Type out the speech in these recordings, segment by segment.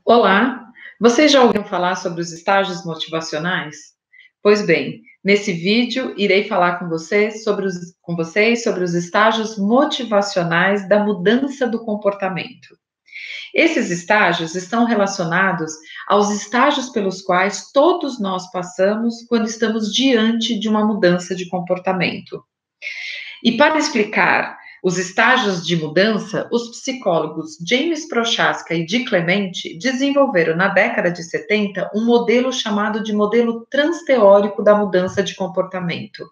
Olá, vocês já ouviram falar sobre os estágios motivacionais? Pois bem, nesse vídeo irei falar com vocês sobre os estágios motivacionais da mudança do comportamento. Esses estágios estão relacionados aos estágios pelos quais todos nós passamos quando estamos diante de uma mudança de comportamento. E para explicar os estágios de mudança, os psicólogos James Prochaska e Di Clemente desenvolveram na década de 70 um modelo chamado de modelo transteórico da mudança de comportamento.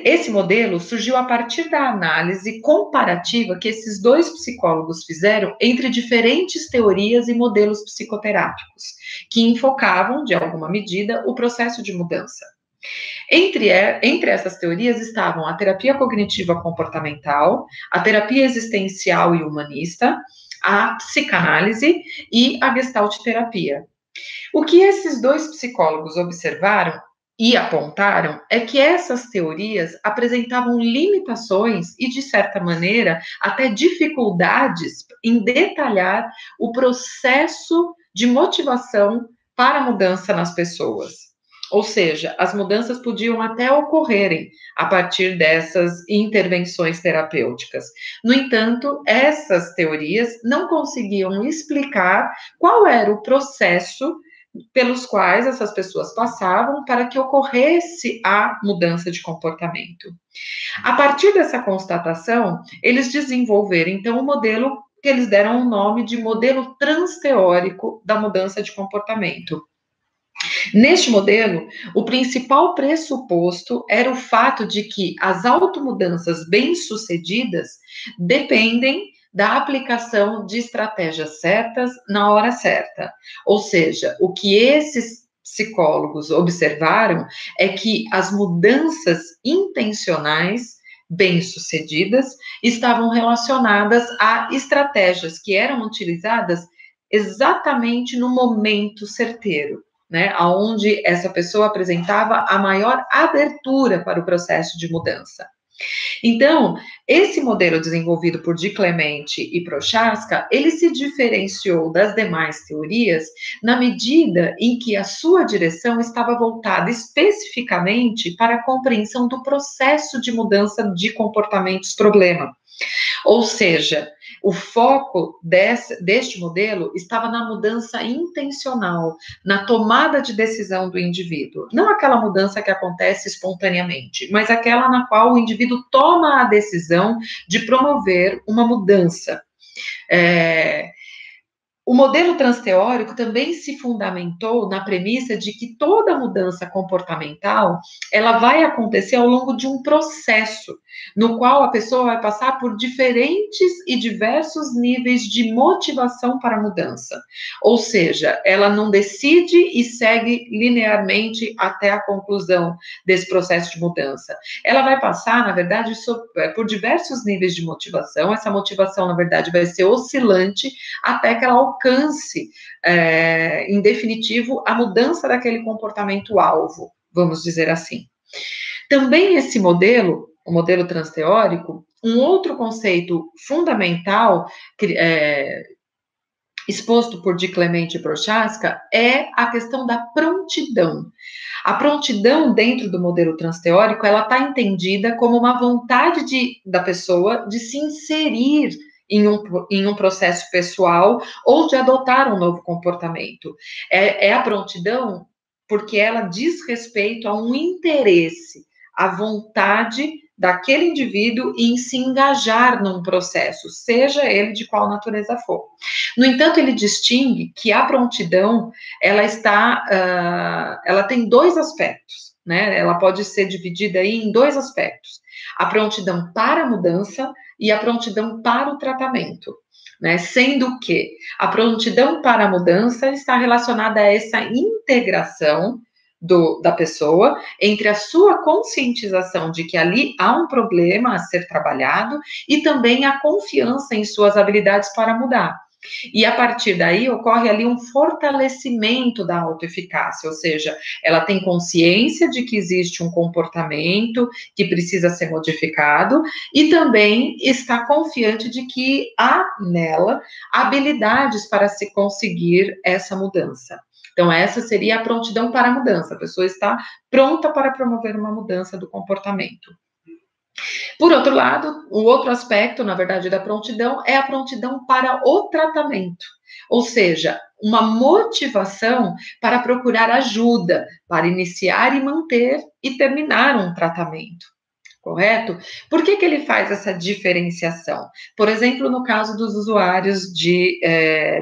Esse modelo surgiu a partir da análise comparativa que esses dois psicólogos fizeram entre diferentes teorias e modelos psicoterápicos, que enfocavam, de alguma medida, o processo de mudança. Entre essas teorias estavam a terapia cognitiva comportamental, a terapia existencial e humanista, a psicanálise e a gestalt terapia. O que esses dois psicólogos observaram e apontaram é que essas teorias apresentavam limitações e, de certa maneira, até dificuldades em detalhar o processo de motivação para a mudança nas pessoas. Ou seja, as mudanças podiam até ocorrerem a partir dessas intervenções terapêuticas. No entanto, essas teorias não conseguiam explicar qual era o processo pelos quais essas pessoas passavam para que ocorresse a mudança de comportamento. A partir dessa constatação, eles desenvolveram então um modelo que eles deram o nome de modelo transteórico da mudança de comportamento. Neste modelo, o principal pressuposto era o fato de que as automudanças bem-sucedidas dependem da aplicação de estratégias certas na hora certa. Ou seja, o que esses psicólogos observaram é que as mudanças intencionais bem-sucedidas estavam relacionadas a estratégias que eram utilizadas exatamente no momento certeiro, né, onde essa pessoa apresentava a maior abertura para o processo de mudança. Então, esse modelo desenvolvido por Di Clemente e Prochaska, ele se diferenciou das demais teorias na medida em que a sua direção estava voltada especificamente para a compreensão do processo de mudança de comportamentos problema. Ou seja, o foco deste modelo estava na mudança intencional, na tomada de decisão do indivíduo. Não aquela mudança que acontece espontaneamente, mas aquela na qual o indivíduo toma a decisão de promover uma mudança. O modelo transteórico também se fundamentou na premissa de que toda mudança comportamental, ela vai acontecer ao longo de um processo, no qual a pessoa vai passar por diferentes e diversos níveis de motivação para a mudança. Ou seja, ela não decide e segue linearmente até a conclusão desse processo de mudança. Ela vai passar, na verdade, por diversos níveis de motivação. Essa motivação, na verdade, vai ser oscilante até que ela alcance, em definitivo, a mudança daquele comportamento-alvo, vamos dizer assim. Também esse modelo, o modelo transteórico, um outro conceito fundamental exposto por Di Clemente e Prochaska é a questão da prontidão. A prontidão dentro do modelo transteórico, ela está entendida como uma vontade da pessoa de se inserir em um processo pessoal ou de adotar um novo comportamento. É a prontidão porque ela diz respeito a um interesse, a vontade daquele indivíduo em se engajar num processo, seja ele de qual natureza for. No entanto, ele distingue que a prontidão, ela tem dois aspectos, né? Ela pode ser dividida aí em dois aspectos: a prontidão para a mudança e a prontidão para o tratamento, né? Sendo que a prontidão para a mudança está relacionada a essa integração da pessoa entre a sua conscientização de que ali há um problema a ser trabalhado e também a confiança em suas habilidades para mudar. E a partir daí ocorre ali um fortalecimento da autoeficácia, ou seja, ela tem consciência de que existe um comportamento que precisa ser modificado e também está confiante de que há nela habilidades para se conseguir essa mudança. Então, essa seria a prontidão para a mudança. A pessoa está pronta para promover uma mudança do comportamento. Por outro lado, o outro aspecto, na verdade, da prontidão é a prontidão para o tratamento, ou seja, uma motivação para procurar ajuda, para iniciar e manter e terminar um tratamento. Correto? Por que ele faz essa diferenciação? Por exemplo, no caso dos usuários de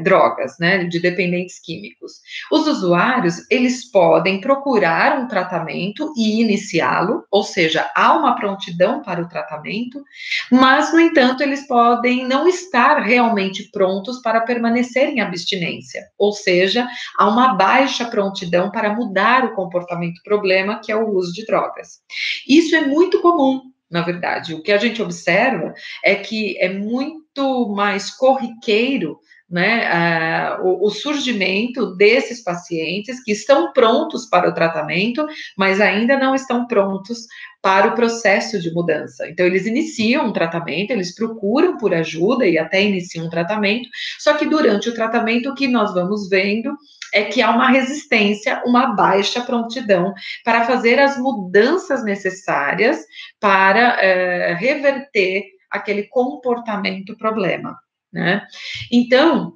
drogas, né, de dependentes químicos. Os usuários, eles podem procurar um tratamento e iniciá-lo, ou seja, há uma prontidão para o tratamento, mas, no entanto, eles podem não estar realmente prontos para permanecer em abstinência, ou seja, há uma baixa prontidão para mudar o comportamento problema, que é o uso de drogas. Isso é muito comum, na verdade. O que a gente observa é que é muito mais corriqueiro, né, o surgimento desses pacientes que estão prontos para o tratamento, mas ainda não estão prontos para o processo de mudança. Então, eles iniciam um tratamento, eles procuram por ajuda e até iniciam um tratamento, só que durante o tratamento o que nós vamos vendo é que há uma resistência, uma baixa prontidão para fazer as mudanças necessárias para reverter aquele comportamento problema, né? Então,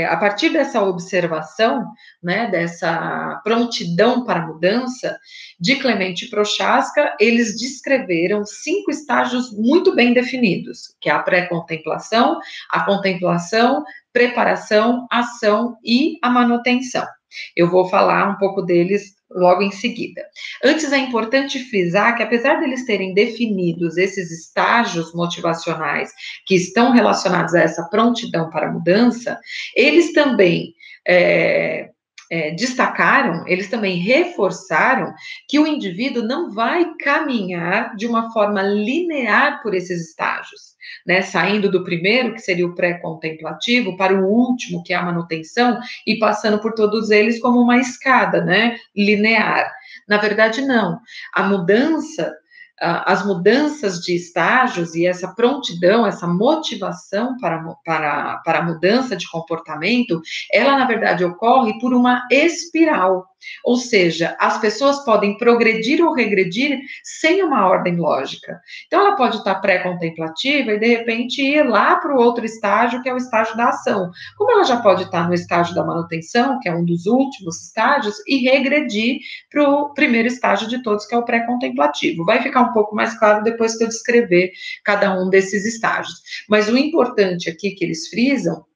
a partir dessa observação, né, dessa prontidão para a mudança, de Clemente e Prochaska, eles descreveram 5 estágios muito bem definidos, que é a pré-contemplação, a contemplação, preparação, ação e a manutenção. Eu vou falar um pouco deles logo em seguida. Antes, é importante frisar que, apesar deles terem definidos esses estágios motivacionais que estão relacionados a essa prontidão para a mudança, eles também destacaram, eles também reforçaram que o indivíduo não vai caminhar de uma forma linear por esses estágios, né? Saindo do primeiro, que seria o pré-contemplativo, para o último, que é a manutenção, e passando por todos eles como uma escada, né? Linear. Na verdade, não. A mudança, as mudanças de estágios e essa prontidão, essa motivação para a mudança de comportamento, ela, na verdade, ocorre por uma espiral. Ou seja, as pessoas podem progredir ou regredir sem uma ordem lógica. Então, ela pode estar pré-contemplativa e, de repente, ir lá para o outro estágio, que é o estágio da ação. Como ela já pode estar no estágio da manutenção, que é um dos últimos estágios, e regredir para o primeiro estágio de todos, que é o pré-contemplativo. Vai ficar um pouco mais claro depois que eu descrever cada um desses estágios. Mas o importante aqui que eles frisam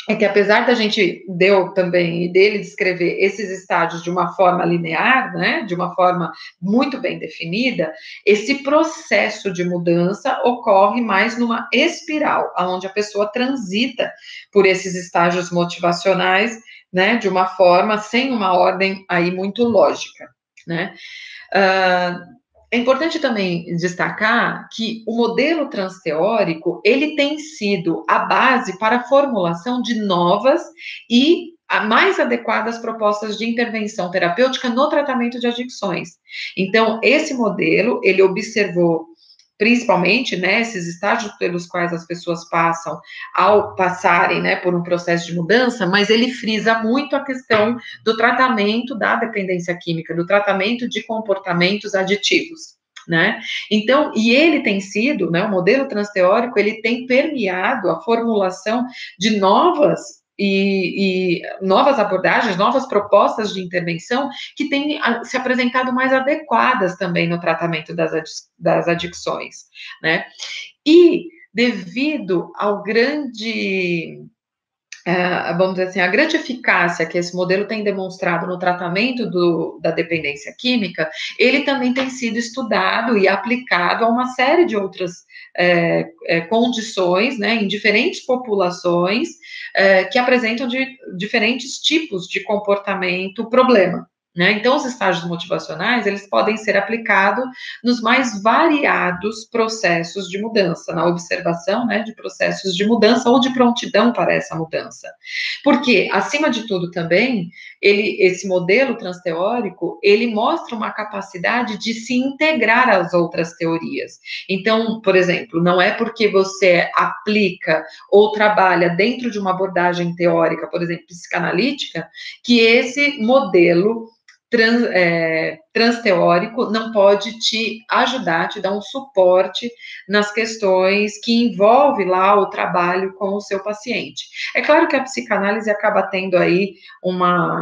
é que, apesar da gente dele descrever esses estágios de uma forma linear, né, de uma forma muito bem definida, esse processo de mudança ocorre mais numa espiral, onde a pessoa transita por esses estágios motivacionais, né, de uma forma sem uma ordem aí muito lógica, né. É importante também destacar que o modelo transteórico, ele tem sido a base para a formulação de novas e mais adequadas propostas de intervenção terapêutica no tratamento de adicções. Então, esse modelo, ele observou principalmente, né, esses estágios pelos quais as pessoas passam ao passarem, né, por um processo de mudança, mas ele frisa muito a questão do tratamento da dependência química, do tratamento de comportamentos aditivos, né? Então, e ele tem sido, né, o modelo transteórico, ele tem permeado a formulação de novas novas abordagens, novas propostas de intervenção que têm se apresentado mais adequadas também no tratamento das adicções, né? E devido ao grande vamos dizer assim, a grande eficácia que esse modelo tem demonstrado no tratamento da dependência química, ele também tem sido estudado e aplicado a uma série de outras condições, né, em diferentes populações que apresentam diferentes tipos de comportamento problema, né? Então, os estágios motivacionais, eles podem ser aplicados nos mais variados processos de mudança, na observação, né, de processos de mudança ou de prontidão para essa mudança. Porque, acima de tudo também, esse modelo transteórico, ele mostra uma capacidade de se integrar às outras teorias. Então, por exemplo, não é porque você aplica ou trabalha dentro de uma abordagem teórica, por exemplo, psicanalítica, que esse modelo transteórico não pode te ajudar, te dar um suporte nas questões que envolve lá o trabalho com o seu paciente. É claro que a psicanálise acaba tendo aí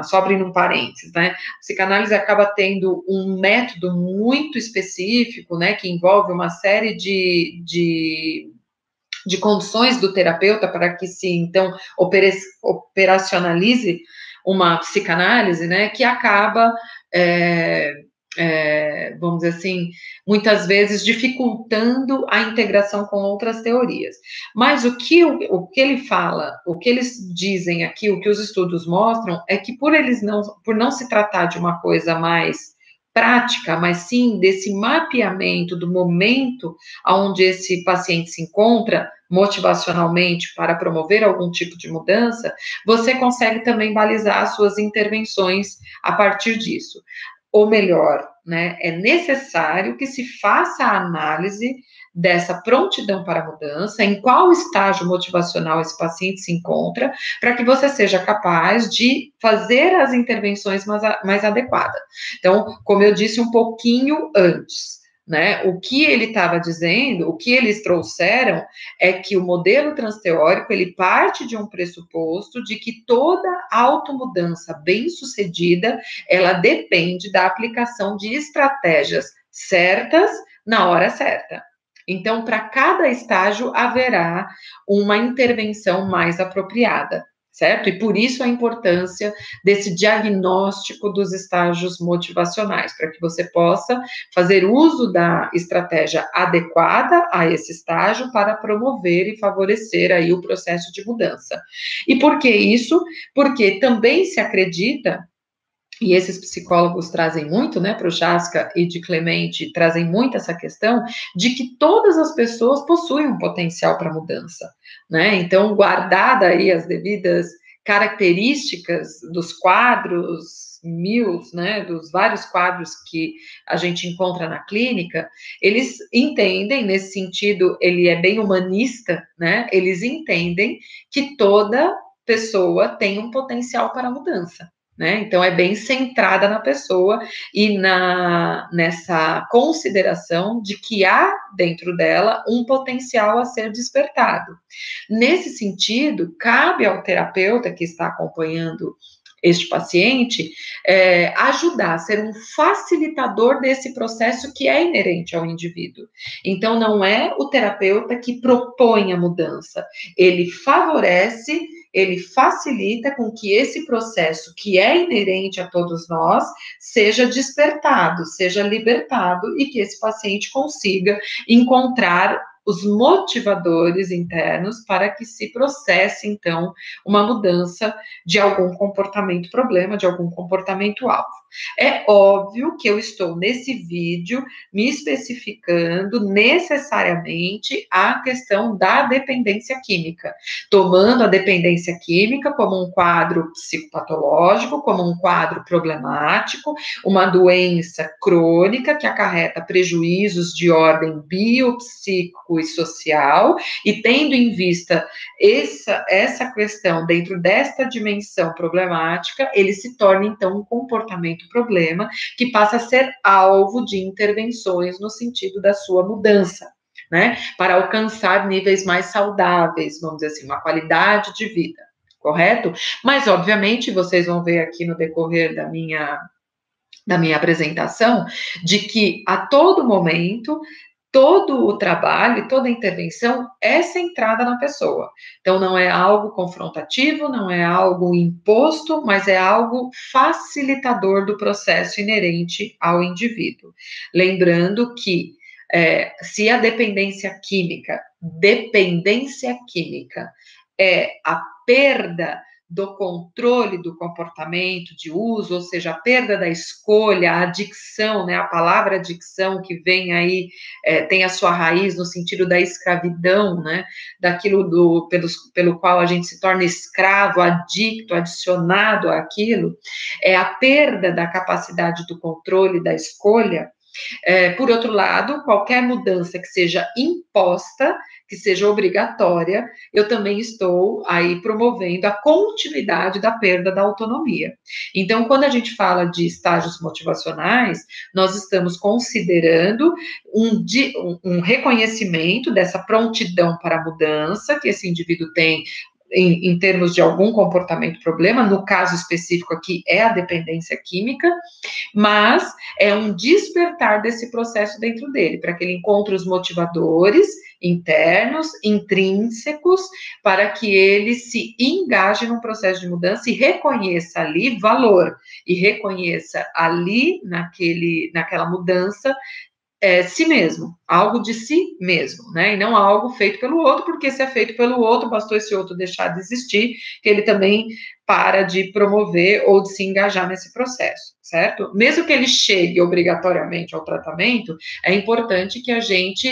só abrindo um parênteses, né? A psicanálise acaba tendo um método muito específico, né, que envolve uma série de condições do terapeuta para que se, então, operacionalize uma psicanálise, né, que acaba, vamos dizer assim, muitas vezes dificultando a integração com outras teorias. Mas o que ele fala, o que eles dizem aqui, o que os estudos mostram, é que por não se tratar de uma coisa mais prática, mas sim desse mapeamento do momento onde esse paciente se encontra motivacionalmente para promover algum tipo de mudança, você consegue também balizar as suas intervenções a partir disso. Ou melhor, né, é necessário que se faça a análise dessa prontidão para a mudança, em qual estágio motivacional esse paciente se encontra, para que você seja capaz de fazer as intervenções mais adequadas. Então, como eu disse um pouquinho antes, né, o que ele estava dizendo, o que eles trouxeram é que o modelo transteórico, ele parte de um pressuposto de que toda automudança bem-sucedida, ela depende da aplicação de estratégias certas na hora certa. Então, para cada estágio haverá uma intervenção mais apropriada, certo? E por isso a importância desse diagnóstico dos estágios motivacionais, para que você possa fazer uso da estratégia adequada a esse estágio para promover e favorecer aí o processo de mudança. E por que isso? Porque também se acredita, e esses psicólogos trazem muito, né, para o Chaska e de Clemente, trazem muito essa questão de que todas as pessoas possuem um potencial para mudança, né? Então, guardada aí as devidas características dos quadros né, dos vários quadros que a gente encontra na clínica, eles entendem, nesse sentido, ele é bem humanista, né? Eles entendem que toda pessoa tem um potencial para mudança. Né? Então, é bem centrada na pessoa e nessa consideração de que há dentro dela um potencial a ser despertado. Nesse sentido, cabe ao terapeuta que está acompanhando este paciente, ajudar, ser um facilitador desse processo que é inerente ao indivíduo. Então, não é o terapeuta que propõe a mudança, ele favorece, ele facilita com que esse processo que é inerente a todos nós seja despertado, seja libertado e que esse paciente consiga encontrar os motivadores internos para que se processe, então, uma mudança de algum comportamento problema, de algum comportamento alvo. É óbvio que eu estou nesse vídeo me especificando necessariamente a questão da dependência química, tomando a dependência química como um quadro psicopatológico, como um quadro problemático, uma doença crônica que acarreta prejuízos de ordem biopsíquico e social, e tendo em vista essa questão dentro desta dimensão problemática, ele se torna, então, um comportamento problema que passa a ser alvo de intervenções no sentido da sua mudança, né? Para alcançar níveis mais saudáveis, vamos dizer assim, uma qualidade de vida, correto? Mas, obviamente, vocês vão ver aqui no decorrer da minha apresentação, de que a todo momento todo o trabalho, toda a intervenção é centrada na pessoa. Então, não é algo confrontativo, não é algo imposto, mas é algo facilitador do processo inerente ao indivíduo. Lembrando que, se a dependência química é a perda do controle do comportamento de uso, ou seja, a perda da escolha, a adicção, né, a palavra adicção que vem aí, tem a sua raiz no sentido da escravidão, né, daquilo pelo qual a gente se torna escravo, adicto, adicionado àquilo, é a perda da capacidade do controle da escolha. Por outro lado, qualquer mudança que seja imposta, que seja obrigatória, eu também estou aí promovendo a continuidade da perda da autonomia. Então, quando a gente fala de estágios motivacionais, nós estamos considerando um reconhecimento dessa prontidão para a mudança que esse indivíduo tem em termos de algum comportamento problema, no caso específico aqui é a dependência química, mas é um despertar desse processo dentro dele, para que ele encontre os motivadores internos, intrínsecos, para que ele se engaje no processo de mudança e reconheça ali valor, e reconheça ali, naquela mudança, si mesmo, algo de si mesmo, né? E não algo feito pelo outro, porque se é feito pelo outro, bastou esse outro deixar de existir, que ele também para de promover ou de se engajar nesse processo, certo? Mesmo que ele chegue obrigatoriamente ao tratamento, é importante que a gente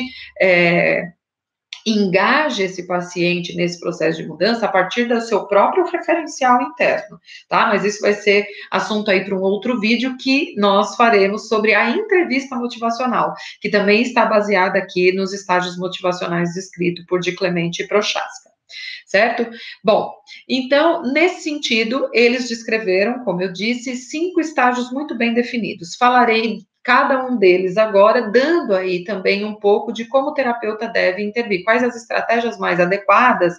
engaje esse paciente nesse processo de mudança a partir do seu próprio referencial interno, tá? Mas isso vai ser assunto aí para um outro vídeo que nós faremos sobre a entrevista motivacional, que também está baseada aqui nos estágios motivacionais descritos por Di Clemente e Prochaska. Certo? Bom, então, nesse sentido, eles descreveram, como eu disse, 5 estágios muito bem definidos. Falarei cada um deles agora, dando aí também um pouco de como o terapeuta deve intervir, quais as estratégias mais adequadas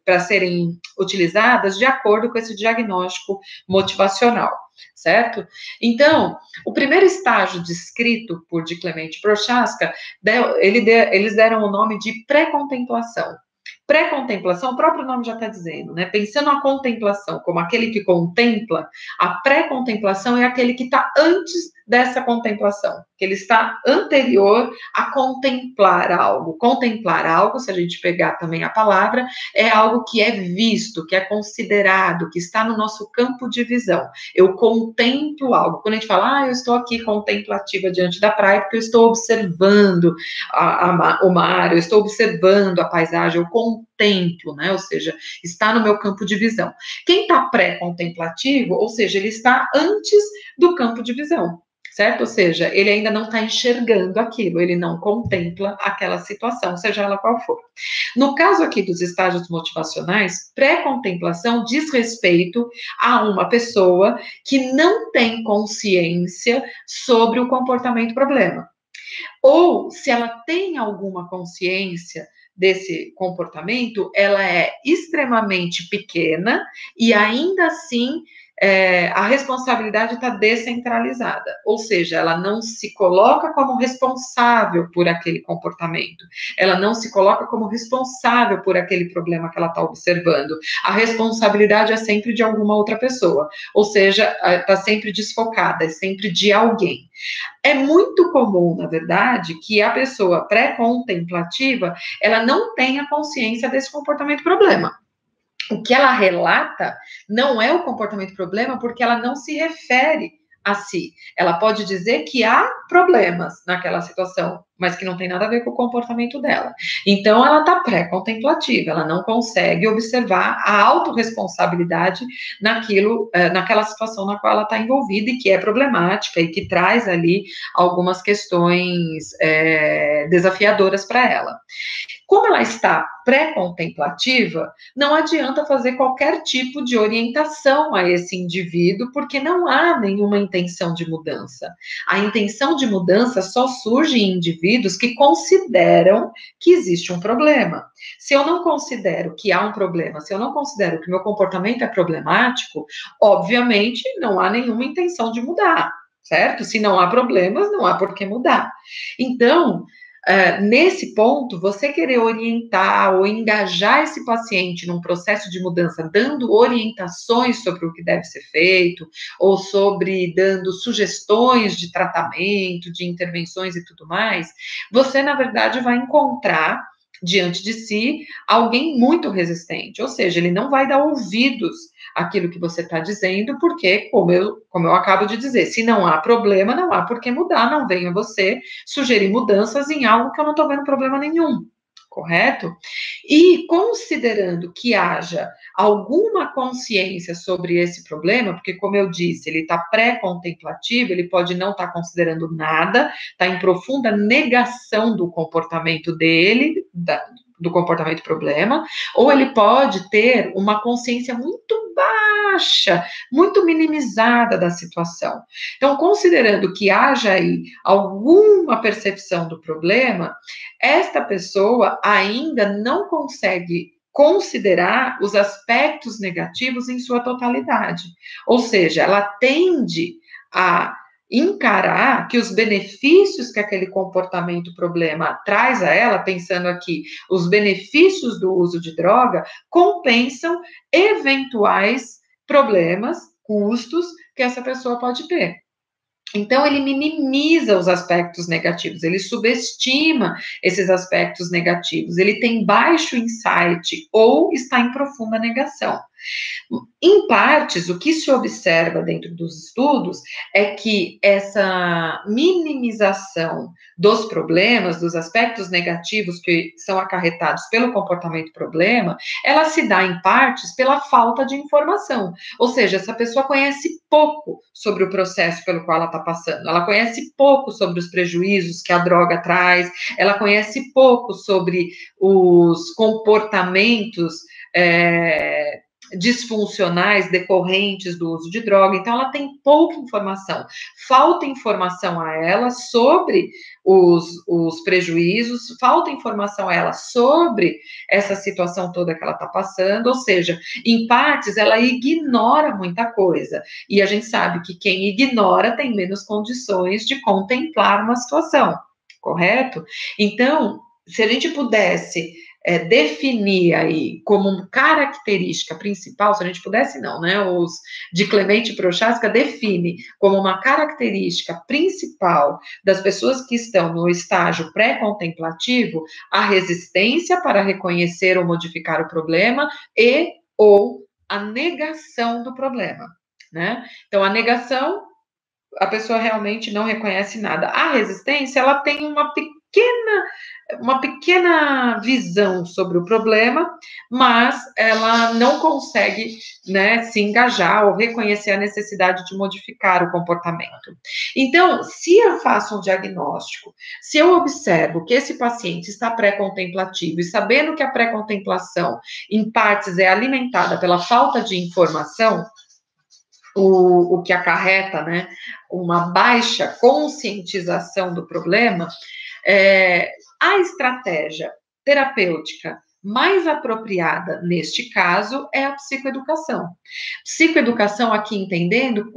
para serem utilizadas de acordo com esse diagnóstico motivacional, certo? Então, o primeiro estágio descrito por Di Clemente e Prochaska, eles deram o nome de pré-contemplação. Pré-contemplação, o próprio nome já está dizendo, né? Pensando a contemplação como aquele que contempla, a pré-contemplação é aquele que está antes dessa contemplação, que ele está anterior a contemplar algo. Contemplar algo, se a gente pegar também a palavra, é algo que é visto, que é considerado, que está no nosso campo de visão. Eu contemplo algo. Quando a gente fala, eu estou aqui contemplativa diante da praia, porque eu estou observando o mar, eu estou observando a paisagem, eu contemplo, né? Ou seja, está no meu campo de visão. Quem está pré-contemplativo, ou seja, ele está antes do campo de visão, certo? Ou seja, ele ainda não está enxergando aquilo, ele não contempla aquela situação, seja ela qual for. No caso aqui dos estágios motivacionais, pré-contemplação diz respeito a uma pessoa que não tem consciência sobre o comportamento problema. Ou, se ela tem alguma consciência desse comportamento, ela é extremamente pequena e ainda assim a responsabilidade está descentralizada, ou seja, ela não se coloca como responsável por aquele comportamento, ela não se coloca como responsável por aquele problema que ela está observando. A responsabilidade é sempre de alguma outra pessoa, ou seja, está sempre desfocada, é sempre de alguém. É muito comum, na verdade, que a pessoa pré-contemplativa, ela não tenha consciência desse comportamento problema. O que ela relata não é o comportamento problema, porque ela não se refere a si. Ela pode dizer que há problemas naquela situação, mas que não tem nada a ver com o comportamento dela. Então, ela está pré-contemplativa, ela não consegue observar a autorresponsabilidade naquela situação na qual ela está envolvida e que é problemática e que traz ali algumas questões desafiadoras para ela. Como ela está pré-contemplativa, não adianta fazer qualquer tipo de orientação a esse indivíduo, porque não há nenhuma intenção de mudança. A intenção de mudança só surge em indivíduos que consideram que existe um problema. Se eu não considero que há um problema, se eu não considero que meu comportamento é problemático, obviamente não há nenhuma intenção de mudar, certo? Se não há problemas, não há por que mudar. Então, nesse ponto, você querer orientar ou engajar esse paciente num processo de mudança, dando orientações sobre o que deve ser feito, ou sobre dando sugestões de tratamento, de intervenções e tudo mais, você, na verdade, vai encontrar diante de si alguém muito resistente, ou seja, ele não vai dar ouvidos àquilo que você está dizendo, porque, como eu acabo de dizer, se não há problema, não há por que mudar, não venha você sugerir mudanças em algo que eu não estou vendo problema nenhum, correto? E considerando que haja alguma consciência sobre esse problema, porque, como eu disse, ele está pré-contemplativo, ele pode não estar considerando nada, está em profunda negação do comportamento dele, do comportamento problema, ou ele pode ter uma consciência muito baixa, muito minimizada da situação. Então, considerando que haja aí alguma percepção do problema, esta pessoa ainda não consegue considerar os aspectos negativos em sua totalidade. Ou seja, ela tende a encarar que os benefícios que aquele comportamento problema traz a ela, pensando aqui, os benefícios do uso de droga, compensam eventuais problemas, custos que essa pessoa pode ter. Então, ele minimiza os aspectos negativos, ele subestima esses aspectos negativos, ele tem baixo insight ou está em profunda negação. Em partes, o que se observa dentro dos estudos é que essa minimização dos problemas, dos aspectos negativos que são acarretados pelo comportamento problema, ela se dá em partes pela falta de informação. Ou seja, essa pessoa conhece pouco sobre o processo pelo qual ela está passando, ela conhece pouco sobre os prejuízos que a droga traz, ela conhece pouco sobre os comportamentos disfuncionais decorrentes do uso de droga, então ela tem pouca informação, falta informação a ela sobre os prejuízos, falta informação a ela sobre essa situação toda que ela está passando, ou seja, em partes ela ignora muita coisa, e a gente sabe que quem ignora tem menos condições de contemplar uma situação, correto? Então, se a gente pudesse definir aí como característica principal, se a gente pudesse não, né, os de Clemente Prochaska define como uma característica principal das pessoas que estão no estágio pré-contemplativo a resistência para reconhecer ou modificar o problema e ou a negação do problema, né? Então, a negação, a pessoa realmente não reconhece nada. A resistência, ela tem uma pequena visão sobre o problema, mas ela não consegue, né, se engajar ou reconhecer a necessidade de modificar o comportamento. Então, se eu faço um diagnóstico, se eu observo que esse paciente está pré-contemplativo e sabendo que a pré-contemplação, em partes, é alimentada pela falta de informação, o que acarreta, né, uma baixa conscientização do problema, a estratégia terapêutica mais apropriada neste caso é a psicoeducação. Psicoeducação aqui entendendo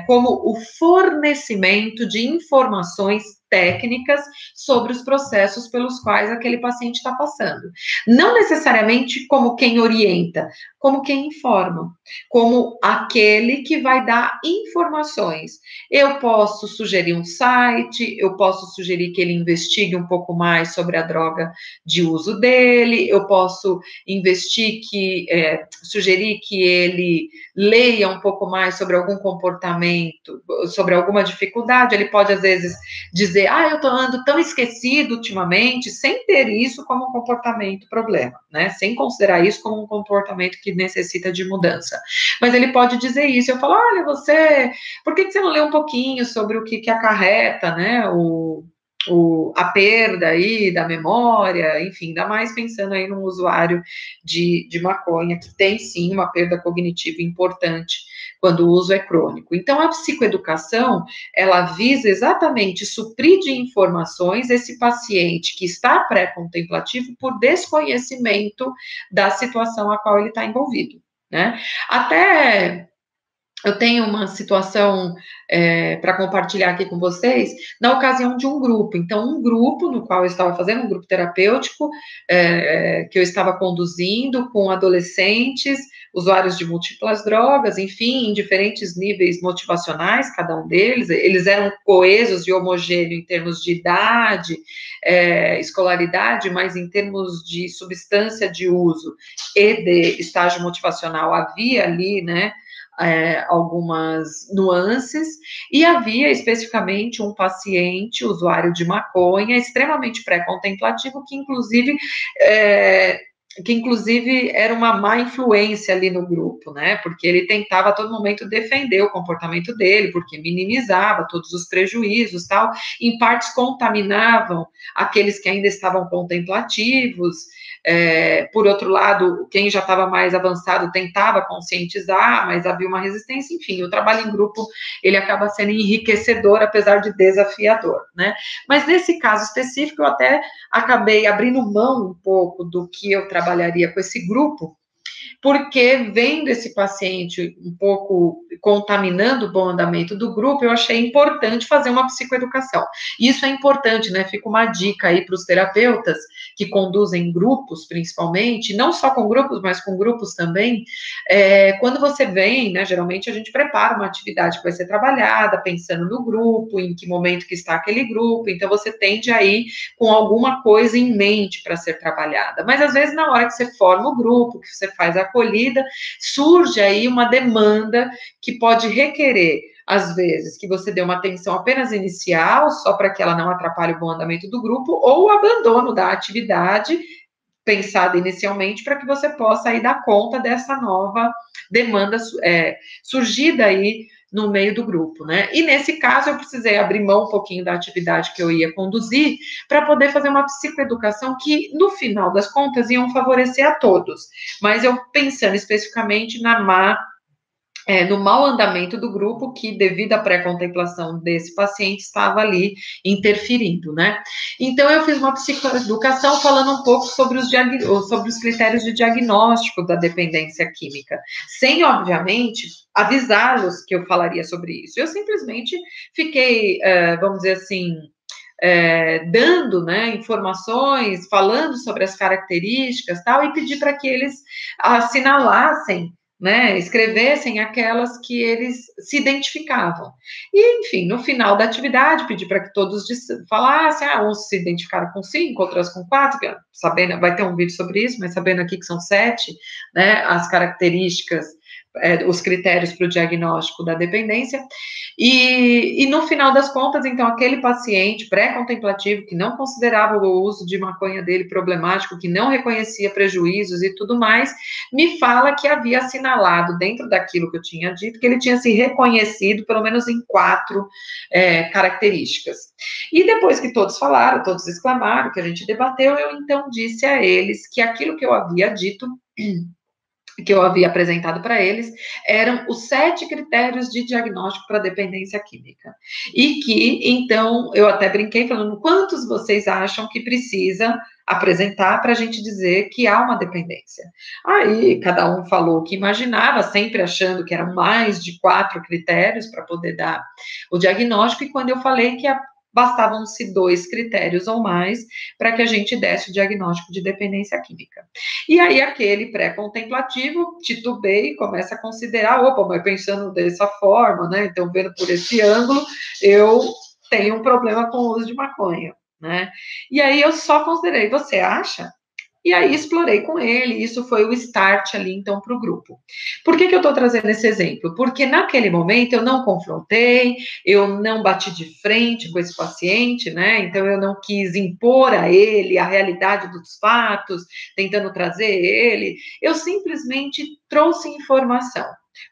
como o fornecimento de informações técnicas sobre os processos pelos quais aquele paciente está passando. Não necessariamente como quem orienta, como quem informa, como aquele que vai dar informações. Eu posso sugerir um site, eu posso sugerir que ele investigue um pouco mais sobre a droga de uso dele, eu posso sugerir que ele leia um pouco mais sobre algum comportamento, sobre alguma dificuldade, ele pode às vezes dizer, eu ando tão esquecido ultimamente, sem ter isso como um comportamento problema, né? Sem considerar isso como um comportamento que necessita de mudança. Mas ele pode dizer isso, eu falo, olha, por que você não lê um pouquinho sobre o que acarreta, né, a perda aí da memória, enfim, ainda mais pensando aí num usuário de maconha, que tem sim uma perda cognitiva importante quando o uso é crônico. Então, a psicoeducação, ela visa exatamente suprir de informações esse paciente que está pré-contemplativo por desconhecimento da situação a qual ele está envolvido, né? Até eu tenho uma situação para compartilhar aqui com vocês, na ocasião de um grupo. Então, um grupo no qual eu estava fazendo, um grupo terapêutico, que eu estava conduzindo com adolescentes, usuários de múltiplas drogas, enfim, em diferentes níveis motivacionais, cada um deles. Eles eram coesos e homogêneos em termos de idade, escolaridade, mas em termos de substância de uso e de estágio motivacional, havia ali, né, algumas nuances, e havia especificamente um paciente, usuário de maconha, extremamente pré-contemplativo, que inclusive era uma má influência ali no grupo, né, porque ele tentava a todo momento defender o comportamento dele, porque minimizava todos os prejuízos, tal, em partes contaminavam aqueles que ainda estavam contemplativos. Por outro lado, quem já estava mais avançado tentava conscientizar, mas havia uma resistência. Enfim, o trabalho em grupo, ele acaba sendo enriquecedor, apesar de desafiador, né? Mas nesse caso específico, eu até acabei abrindo mão um pouco do que eu trabalharia com esse grupo, porque vendo esse paciente um pouco contaminando o bom andamento do grupo, eu achei importante fazer uma psicoeducação. E isso é importante, né? Fica uma dica aí para os terapeutas que conduzem grupos, principalmente, não só com grupos, mas com grupos também. Quando você vem, né? Geralmente a gente prepara uma atividade que vai ser trabalhada, pensando no grupo, em que momento que está aquele grupo, então você tende a ir com alguma coisa em mente para ser trabalhada. Mas às vezes, na hora que você forma o grupo, que você faz a acolhida, surge aí uma demanda que pode requerer, às vezes, que você dê uma atenção apenas inicial, só para que ela não atrapalhe o bom andamento do grupo, ou o abandono da atividade pensada inicialmente para que você possa aí dar conta dessa nova demanda surgida aí no meio do grupo, né? E nesse caso eu precisei abrir mão um pouquinho da atividade que eu ia conduzir para poder fazer uma psicoeducação que, no final das contas, iam favorecer a todos. Mas eu pensando especificamente no mau andamento do grupo, que devido à pré-contemplação desse paciente estava ali interferindo, né? Então eu fiz uma psicoeducação falando um pouco sobre os critérios de diagnóstico da dependência química, sem, obviamente, avisá-los que eu falaria sobre isso. Eu simplesmente fiquei, vamos dizer assim, dando, né, informações, falando sobre as características, tal, e pedi para que eles assinalassem, né, escrevessem aquelas que eles se identificavam. E, enfim, no final da atividade, pedi para que todos falassem, uns se identificaram com 5, outras com 4, sabendo, vai ter um vídeo sobre isso, mas sabendo aqui que são 7, né, as características, os critérios para o diagnóstico da dependência, e no final das contas, então, aquele paciente pré-contemplativo que não considerava o uso de maconha dele problemático, que não reconhecia prejuízos e tudo mais, me fala que havia assinalado dentro daquilo que eu tinha dito, que ele tinha se reconhecido pelo menos em 4 características. E depois que todos falaram, todos exclamaram, que a gente debateu, eu então disse a eles que aquilo que eu havia dito, que eu havia apresentado para eles, eram os 7 critérios de diagnóstico para dependência química. E que, então, eu até brinquei falando, quantos vocês acham que precisa apresentar para a gente dizer que há uma dependência? Aí, cada um falou o que imaginava, sempre achando que eram mais de 4 critérios para poder dar o diagnóstico, e quando eu falei que bastavam-se 2 critérios ou mais para que a gente desse o diagnóstico de dependência química. E aí aquele pré-contemplativo titubeia e começa a considerar, opa, mas pensando dessa forma, né, então vendo por esse ângulo, eu tenho um problema com o uso de maconha, né? E aí eu só considerei, você acha? E aí explorei com ele, e isso foi o start ali, então, para o grupo. Por que eu estou trazendo esse exemplo? Porque naquele momento eu não confrontei, eu não bati de frente com esse paciente, né? Então eu não quis impor a ele a realidade dos fatos, tentando trazer ele. Eu simplesmente trouxe informação.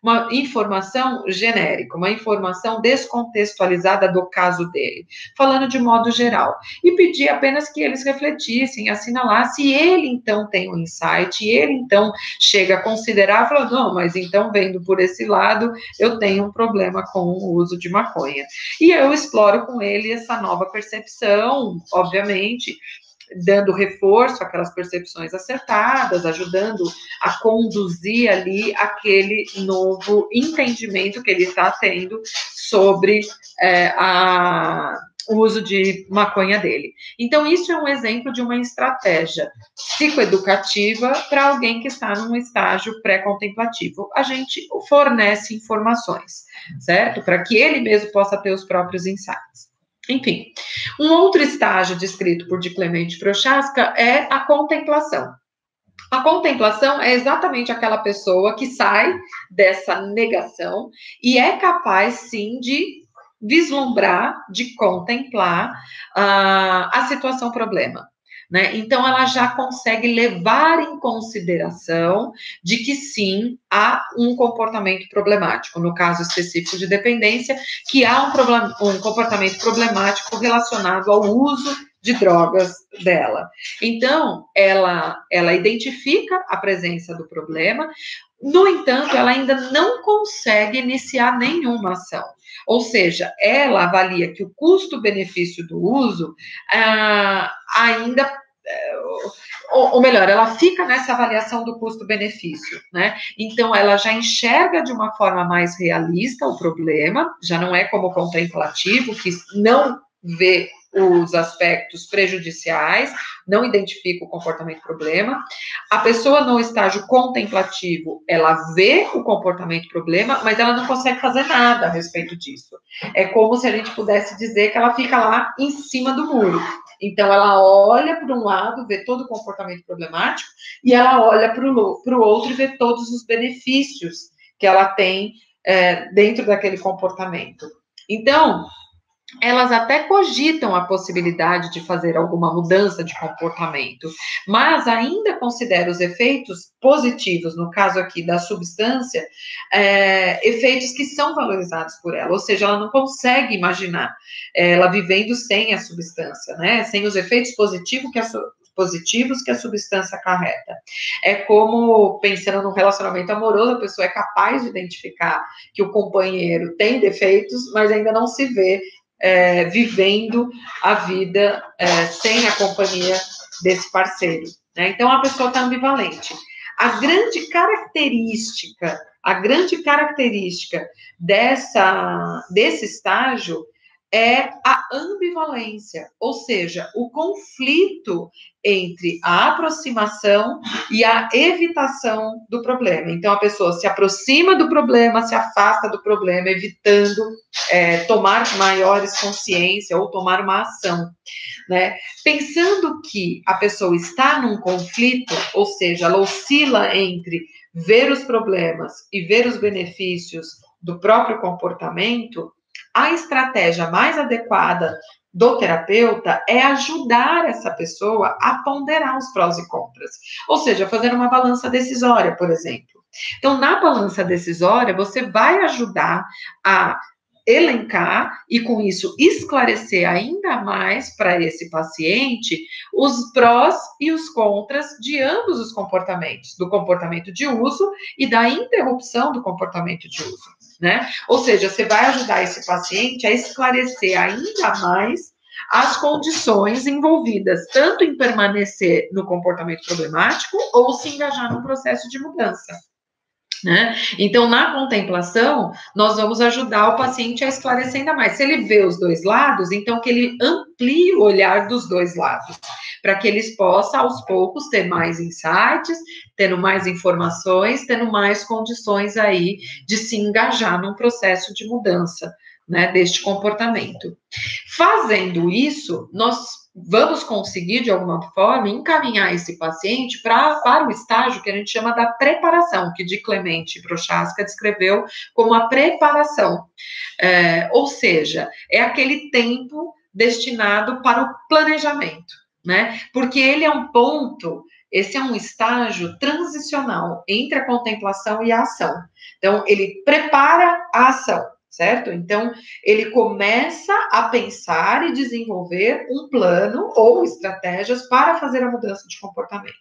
Uma informação genérica, uma informação descontextualizada do caso dele, falando de modo geral. E pedi apenas que eles refletissem, assinalassem, e ele então tem um insight, e ele então chega a considerar, falou, não, mas então vendo por esse lado, eu tenho um problema com o uso de maconha. E eu exploro com ele essa nova percepção, obviamente, dando reforço àquelas percepções acertadas, ajudando a conduzir ali aquele novo entendimento que ele está tendo sobre o uso de maconha dele. Então, isso é um exemplo de uma estratégia psicoeducativa para alguém que está num estágio pré-contemplativo. A gente fornece informações, certo? Para que ele mesmo possa ter os próprios insights. Enfim, um outro estágio descrito por de Clemente Prochaska é a contemplação. A contemplação é exatamente aquela pessoa que sai dessa negação e é capaz, sim, de vislumbrar, de contemplar a situação problema. Né? Então, ela já consegue levar em consideração de que, sim, há um comportamento problemático, no caso específico de dependência, que há um comportamento problemático relacionado ao uso de drogas dela. Então, ela identifica a presença do problema, no entanto, ela ainda não consegue iniciar nenhuma ação. Ou seja, ela avalia que o custo-benefício do uso ainda, ou melhor, ela fica nessa avaliação do custo-benefício, né? Então, ela já enxerga de uma forma mais realista o problema, já não é como contemplativo, que não vê os aspectos prejudiciais, não identifica o comportamento problema. A pessoa no estágio contemplativo, ela vê o comportamento problema, mas ela não consegue fazer nada a respeito disso. É como se a gente pudesse dizer que ela fica lá em cima do muro. Então, ela olha para um lado, vê todo o comportamento problemático, e ela olha para o outro e vê todos os benefícios que ela tem dentro daquele comportamento. Então, elas até cogitam a possibilidade de fazer alguma mudança de comportamento, mas ainda considera os efeitos positivos, no caso aqui da substância, efeitos que são valorizados por ela, ou seja, ela não consegue imaginar ela vivendo sem a substância, né? Sem os efeitos positivos que a substância acarreta. É como, pensando num relacionamento amoroso, a pessoa é capaz de identificar que o companheiro tem defeitos, mas ainda não se vê vivendo a vida sem a companhia desse parceiro. Né? Então, a pessoa está ambivalente. A grande característica desse estágio é a ambivalência, ou seja, o conflito entre a aproximação e a evitação do problema. Então, a pessoa se aproxima do problema, se afasta do problema, evitando tomar maiores consciência ou tomar uma ação. Né? Pensando que a pessoa está num conflito, ou seja, ela oscila entre ver os problemas e ver os benefícios do próprio comportamento, a estratégia mais adequada do terapeuta é ajudar essa pessoa a ponderar os prós e contras, ou seja, fazer uma balança decisória, por exemplo. Então, na balança decisória, você vai ajudar a elencar e, com isso, esclarecer ainda mais para esse paciente os prós e os contras de ambos os comportamentos, do comportamento de uso e da interrupção do comportamento de uso, né? Ou seja, você vai ajudar esse paciente a esclarecer ainda mais as condições envolvidas, tanto em permanecer no comportamento problemático ou se engajar num processo de mudança. Né? Então, na contemplação, nós vamos ajudar o paciente a esclarecer ainda mais. Se ele vê os dois lados, então que ele amplie o olhar dos dois lados, para que eles possam, aos poucos, ter mais insights, tendo mais informações, tendo mais condições aí de se engajar num processo de mudança, né, deste comportamento. Fazendo isso, nós vamos conseguir, de alguma forma, encaminhar esse paciente para o estágio que a gente chama da preparação, que de Clemente Prochaska descreveu como a preparação. Ou seja, é aquele tempo destinado para o planejamento, né? Porque ele é um ponto, esse é um estágio transicional entre a contemplação e a ação. Então, ele prepara a ação, certo? Então, ele começa a pensar e desenvolver um plano ou estratégias para fazer a mudança de comportamento.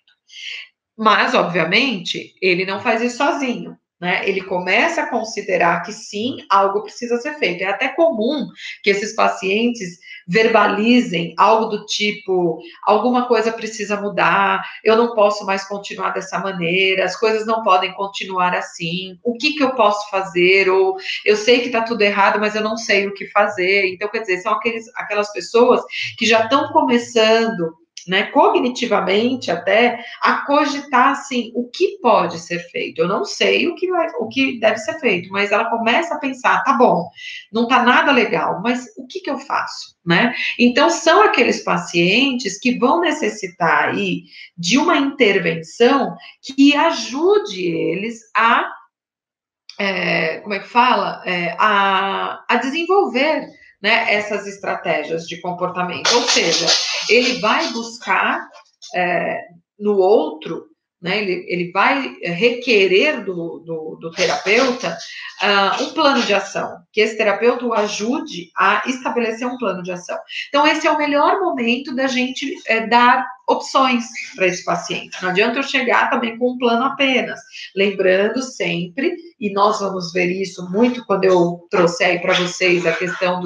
Mas, obviamente, ele não faz isso sozinho, né? Ele começa a considerar que sim, algo precisa ser feito. É até comum que esses pacientes verbalizem algo do tipo: alguma coisa precisa mudar, eu não posso mais continuar dessa maneira, as coisas não podem continuar assim, o que que eu posso fazer? Ou eu sei que está tudo errado, mas eu não sei o que fazer. Então, quer dizer, são aquelas pessoas que já estão começando, né, cognitivamente até, a cogitar assim, o que pode ser feito. Eu não sei o que deve ser feito, mas ela começa a pensar, tá bom, não tá nada legal, mas o que que eu faço, né? Então são aqueles pacientes que vão necessitar aí de uma intervenção que ajude eles a como é que fala? A desenvolver, né, essas estratégias de comportamento. Ou seja, ele vai buscar no outro, né, ele vai requerer do terapeuta um plano de ação, que esse terapeuta o ajude a estabelecer um plano de ação. Então, esse é o melhor momento da gente dar opções para esse paciente. Não adianta eu chegar também com um plano apenas, lembrando sempre, e nós vamos ver isso muito quando eu trouxer aí para vocês a questão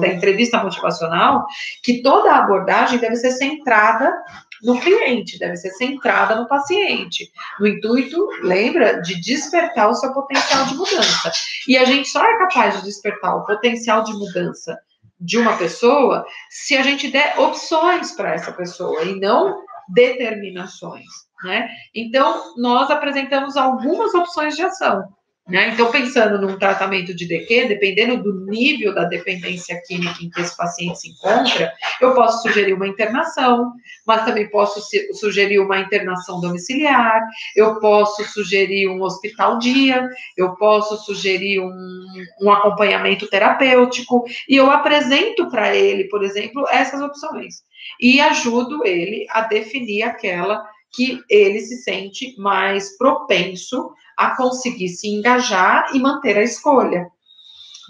da entrevista motivacional, que toda a abordagem deve ser centrada no cliente, deve ser centrada no paciente, no intuito, lembra, de despertar o seu potencial de mudança. E a gente só é capaz de despertar o potencial de mudança de uma pessoa se a gente der opções para essa pessoa e não determinações, né? Então, nós apresentamos algumas opções de ação, né? Então, pensando num tratamento de DQ, dependendo do nível da dependência química em que esse paciente se encontra, eu posso sugerir uma internação, mas também posso sugerir uma internação domiciliar, eu posso sugerir um hospital-dia, eu posso sugerir um acompanhamento terapêutico, e eu apresento para ele, por exemplo, essas opções, e ajudo ele a definir aquela que ele se sente mais propenso a conseguir se engajar e manter a escolha,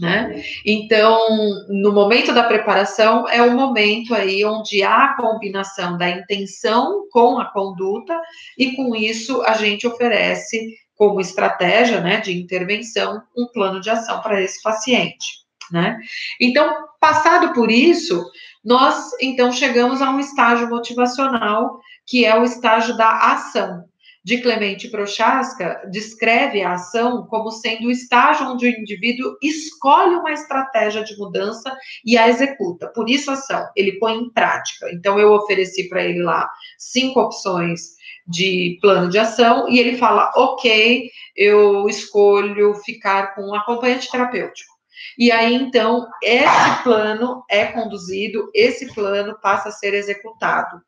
né? Então, no momento da preparação, é o momento aí onde há a combinação da intenção com a conduta, e com isso a gente oferece como estratégia, né, de intervenção, um plano de ação para esse paciente, né? Então, passado por isso, nós então chegamos a um estágio motivacional, que é o estágio da ação. De Clemente Prochaska, descreve a ação como sendo o estágio onde o indivíduo escolhe uma estratégia de mudança e a executa. Por isso, ação, ele põe em prática. Então, eu ofereci para ele lá 5 opções de plano de ação e ele fala, ok, eu escolho ficar com um acompanhante terapêutico. E aí, então, esse plano é conduzido, esse plano passa a ser executado.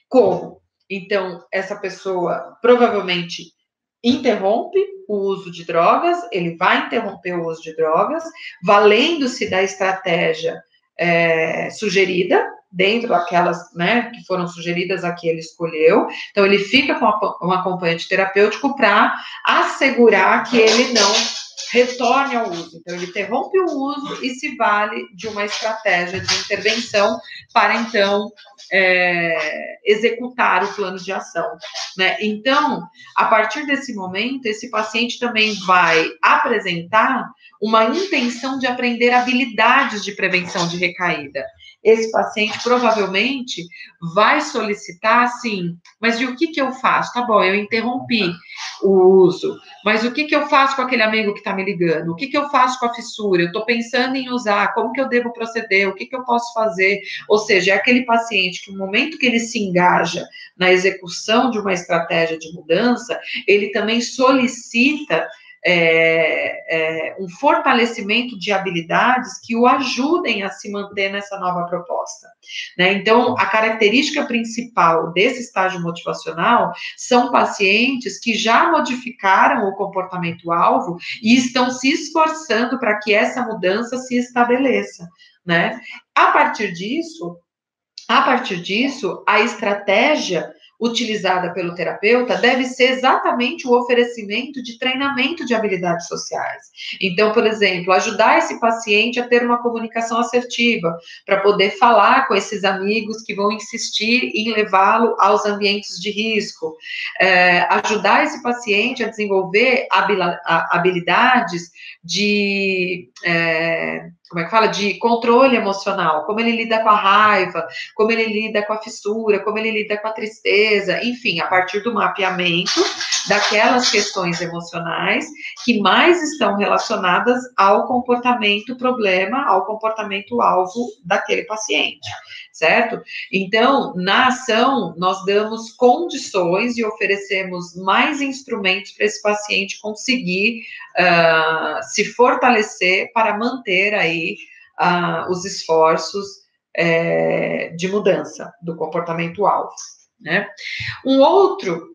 Como? Então, essa pessoa provavelmente interrompe o uso de drogas, ele vai interromper o uso de drogas, valendo-se da estratégia sugerida, dentro daquelas, né, que foram sugeridas a que ele escolheu. Então, ele fica com um acompanhante terapêutico para assegurar que ele não retorne ao uso. Então, ele interrompe o uso e se vale de uma estratégia de intervenção para, então, executar o plano de ação, né? Então, a partir desse momento, esse paciente também vai apresentar uma intenção de aprender habilidades de prevenção de recaída. Esse paciente provavelmente vai solicitar assim, mas e o que eu faço? Tá bom, eu interrompi o uso, mas o que eu faço com aquele amigo que está me ligando? O que eu faço com a fissura? Eu estou pensando em usar, como que eu devo proceder? O que eu posso fazer? Ou seja, é aquele paciente que no momento que ele se engaja na execução de uma estratégia de mudança, ele também solicita um fortalecimento de habilidades que o ajudem a se manter nessa nova proposta, né? Então, a característica principal desse estágio motivacional são pacientes que já modificaram o comportamento-alvo e estão se esforçando para que essa mudança se estabeleça, né? A partir disso, A partir disso, a estratégia utilizada pelo terapeuta deve ser exatamente o oferecimento de treinamento de habilidades sociais. Então, por exemplo, ajudar esse paciente a ter uma comunicação assertiva, para poder falar com esses amigos que vão insistir em levá-lo aos ambientes de risco. Ajudar esse paciente a desenvolver habilidades de, como é que fala? De controle emocional, como ele lida com a raiva, como ele lida com a fissura, como ele lida com a tristeza, enfim, a partir do mapeamento daquelas questões emocionais que mais estão relacionadas ao comportamento problema, ao comportamento alvo daquele paciente, certo? Então, na ação, nós damos condições e oferecemos mais instrumentos para esse paciente conseguir se fortalecer para manter aí os esforços de mudança do comportamento alvo, né? Um outro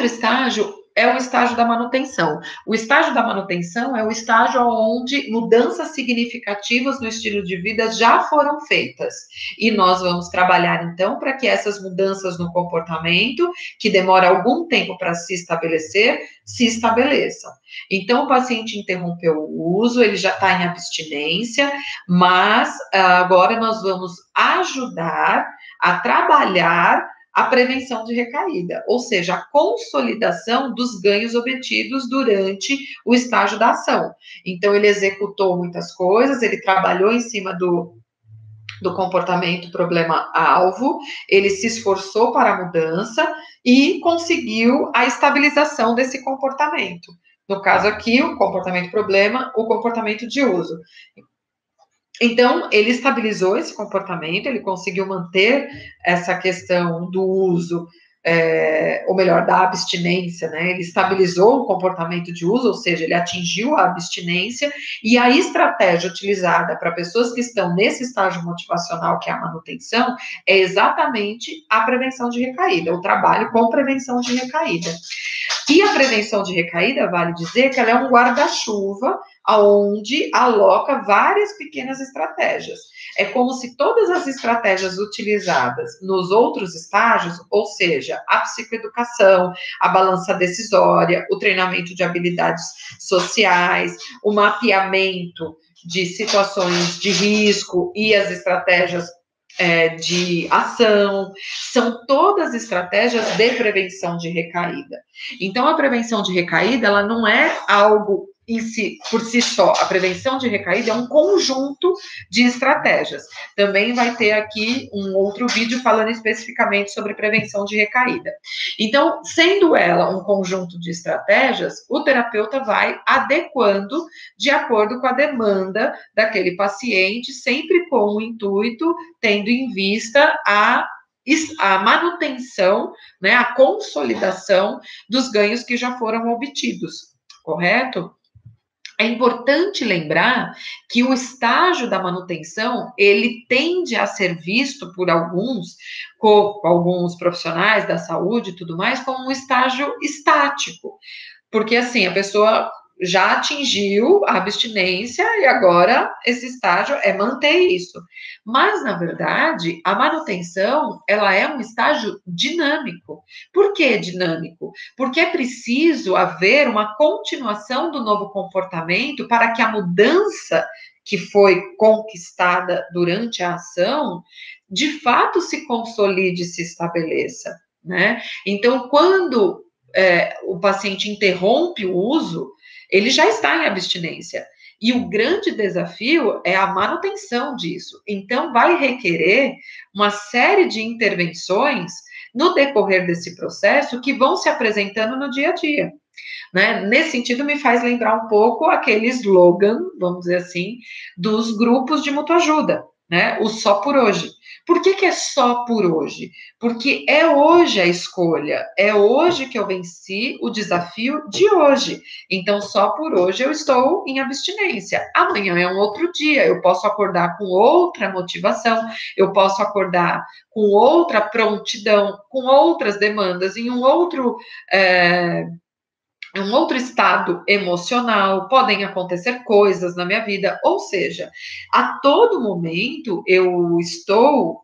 estágio é o estágio da manutenção. O estágio da manutenção é o estágio onde mudanças significativas no estilo de vida já foram feitas. E nós vamos trabalhar, então, para que essas mudanças no comportamento, que demora algum tempo para se estabeleçam. Então, o paciente interrompeu o uso, ele já está em abstinência, mas agora nós vamos ajudar a trabalhar a prevenção de recaída, ou seja, a consolidação dos ganhos obtidos durante o estágio da ação. Então, ele executou muitas coisas, ele trabalhou em cima do comportamento problema-alvo, ele se esforçou para a mudança e conseguiu a estabilização desse comportamento. No caso aqui, o comportamento problema, o comportamento de uso. Então, ele estabilizou esse comportamento, ele conseguiu manter essa questão do uso, ou melhor, da abstinência, né? Ele estabilizou o comportamento de uso, ou seja, ele atingiu a abstinência, e a estratégia utilizada para pessoas que estão nesse estágio motivacional, que é a manutenção, é exatamente a prevenção de recaída, o trabalho com prevenção de recaída. E a prevenção de recaída, vale dizer que ela é um guarda-chuva aonde aloca várias pequenas estratégias. É como se todas as estratégias utilizadas nos outros estágios, ou seja, a psicoeducação, a balança decisória, o treinamento de habilidades sociais, o mapeamento de situações de risco e as estratégias de ação, são todas estratégias de prevenção de recaída. Então, a prevenção de recaída, ela não é algo por si só. A prevenção de recaída é um conjunto de estratégias. Também vai ter aqui um outro vídeo falando especificamente sobre prevenção de recaída. Então, sendo ela um conjunto de estratégias, o terapeuta vai adequando de acordo com a demanda daquele paciente, sempre com o intuito, tendo em vista a manutenção, né, a consolidação dos ganhos que já foram obtidos, correto? É importante lembrar que o estágio da manutenção, ele tende a ser visto por alguns profissionais da saúde e tudo mais, como um estágio estático. Porque, assim, a pessoa já atingiu a abstinência e agora esse estágio é manter isso. Mas, na verdade, a manutenção, ela é um estágio dinâmico. Por que dinâmico? Porque é preciso haver uma continuação do novo comportamento para que a mudança que foi conquistada durante a ação, de fato se consolide e se estabeleça, né? Então, quando o paciente interrompe o uso, ele já está em abstinência. E o grande desafio é a manutenção disso. Então, vai requerer uma série de intervenções no decorrer desse processo que vão se apresentando no dia a dia. Né? Nesse sentido, me faz lembrar um pouco aquele slogan, vamos dizer assim, dos grupos de mutuajuda, né? O só por hoje. Por que é só por hoje? Porque é hoje a escolha, é hoje que eu venci o desafio de hoje. Então, só por hoje eu estou em abstinência. Amanhã é um outro dia, eu posso acordar com outra motivação, eu posso acordar com outra prontidão, com outras demandas, em um outro um outro estado emocional, podem acontecer coisas na minha vida, ou seja, a todo momento eu estou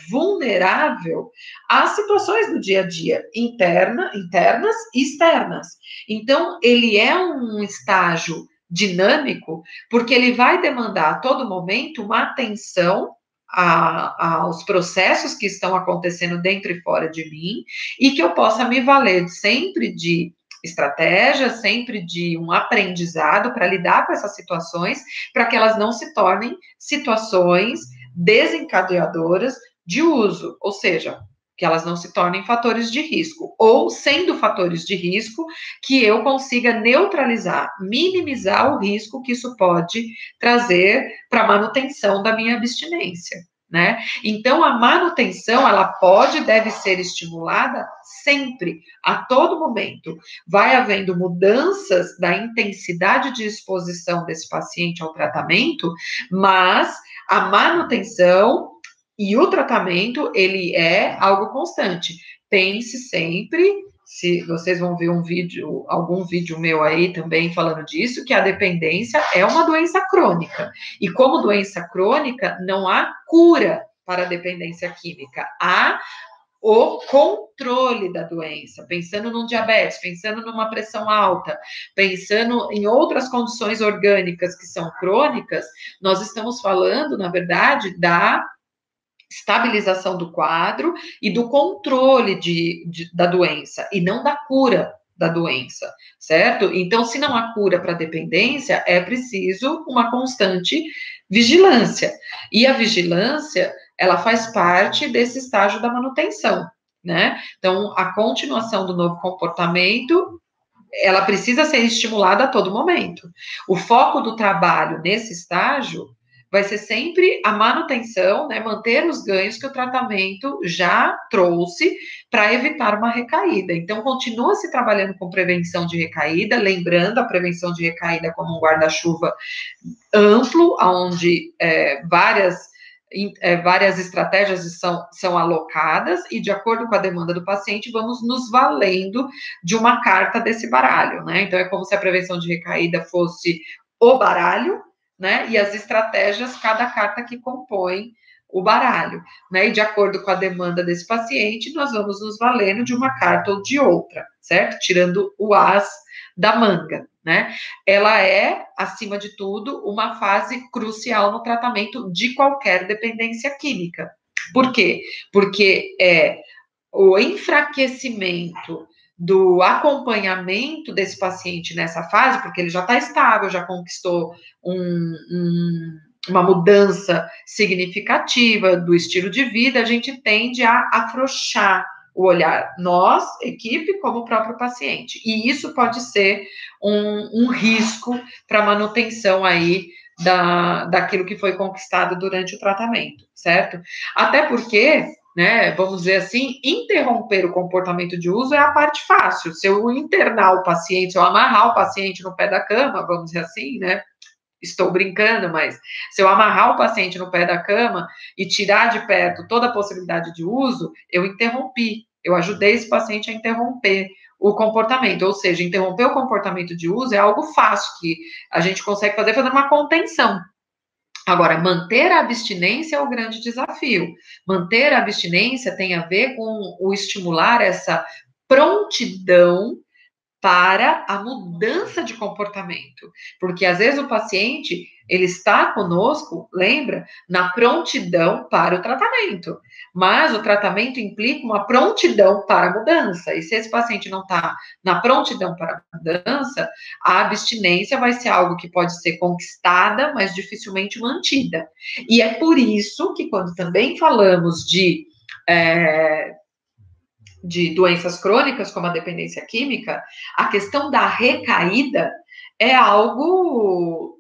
vulnerável às situações do dia a dia, internas e externas. Então, ele é um estágio dinâmico, porque ele vai demandar a todo momento uma atenção aos processos que estão acontecendo dentro e fora de mim, e que eu possa me valer sempre de estratégia, sempre de um aprendizado para lidar com essas situações, para que elas não se tornem situações desencadeadoras de uso, ou seja, que elas não se tornem fatores de risco, ou sendo fatores de risco, que eu consiga neutralizar, minimizar o risco que isso pode trazer para a manutenção da minha abstinência, né? Então, a manutenção, ela pode e deve ser estimulada sempre, a todo momento. Vai havendo mudanças da intensidade de exposição desse paciente ao tratamento, mas a manutenção e o tratamento, ele é algo constante. Pense sempre, se vocês vão ver algum vídeo meu aí também falando disso, que a dependência é uma doença crônica. E como doença crônica, não há cura para a dependência química. Há o controle da doença, pensando num diabetes, pensando numa pressão alta, pensando em outras condições orgânicas que são crônicas, nós estamos falando, na verdade, da estabilização do quadro e do controle da doença, e não da cura da doença, certo? Então, se não há cura para a dependência, é preciso uma constante vigilância. E a vigilância, ela faz parte desse estágio da manutenção, né? Então, a continuação do novo comportamento, ela precisa ser estimulada a todo momento. O foco do trabalho nesse estágio vai ser sempre a manutenção, né, manter os ganhos que o tratamento já trouxe para evitar uma recaída. Então, continua se trabalhando com prevenção de recaída, lembrando a prevenção de recaída como um guarda-chuva amplo, onde várias estratégias são alocadas, e de acordo com a demanda do paciente, vamos nos valendo de uma carta desse baralho, né? Então, é como se a prevenção de recaída fosse o baralho, né? E as estratégias, cada carta que compõe o baralho, né? E de acordo com a demanda desse paciente, nós vamos nos valendo de uma carta ou de outra, certo? Tirando o as da manga, né? Ela é, acima de tudo, uma fase crucial no tratamento de qualquer dependência química. Por quê? Porque o enfraquecimento do acompanhamento desse paciente nessa fase, porque ele já está estável, já conquistou uma mudança significativa do estilo de vida, a gente tende a afrouxar o olhar, nós, equipe, como o próprio paciente. E isso pode ser um risco para a manutenção aí daquilo que foi conquistado durante o tratamento, certo? Até porque, né, vamos dizer assim, interromper o comportamento de uso é a parte fácil. Se eu internar o paciente, se eu amarrar o paciente no pé da cama, vamos dizer assim, né, estou brincando, mas se eu amarrar o paciente no pé da cama e tirar de perto toda a possibilidade de uso, eu interrompi, eu ajudei esse paciente a interromper o comportamento, ou seja, interromper o comportamento de uso é algo fácil, que a gente consegue fazer fazendo uma contenção. Agora, manter a abstinência é o grande desafio. Manter a abstinência tem a ver com o estimular essa prontidão para a mudança de comportamento, porque às vezes o paciente, ele está conosco, lembra, na prontidão para o tratamento, mas o tratamento implica uma prontidão para a mudança, e se esse paciente não está na prontidão para a mudança, a abstinência vai ser algo que pode ser conquistada, mas dificilmente mantida, e é por isso que quando também falamos de doenças crônicas, como a dependência química, a questão da recaída é algo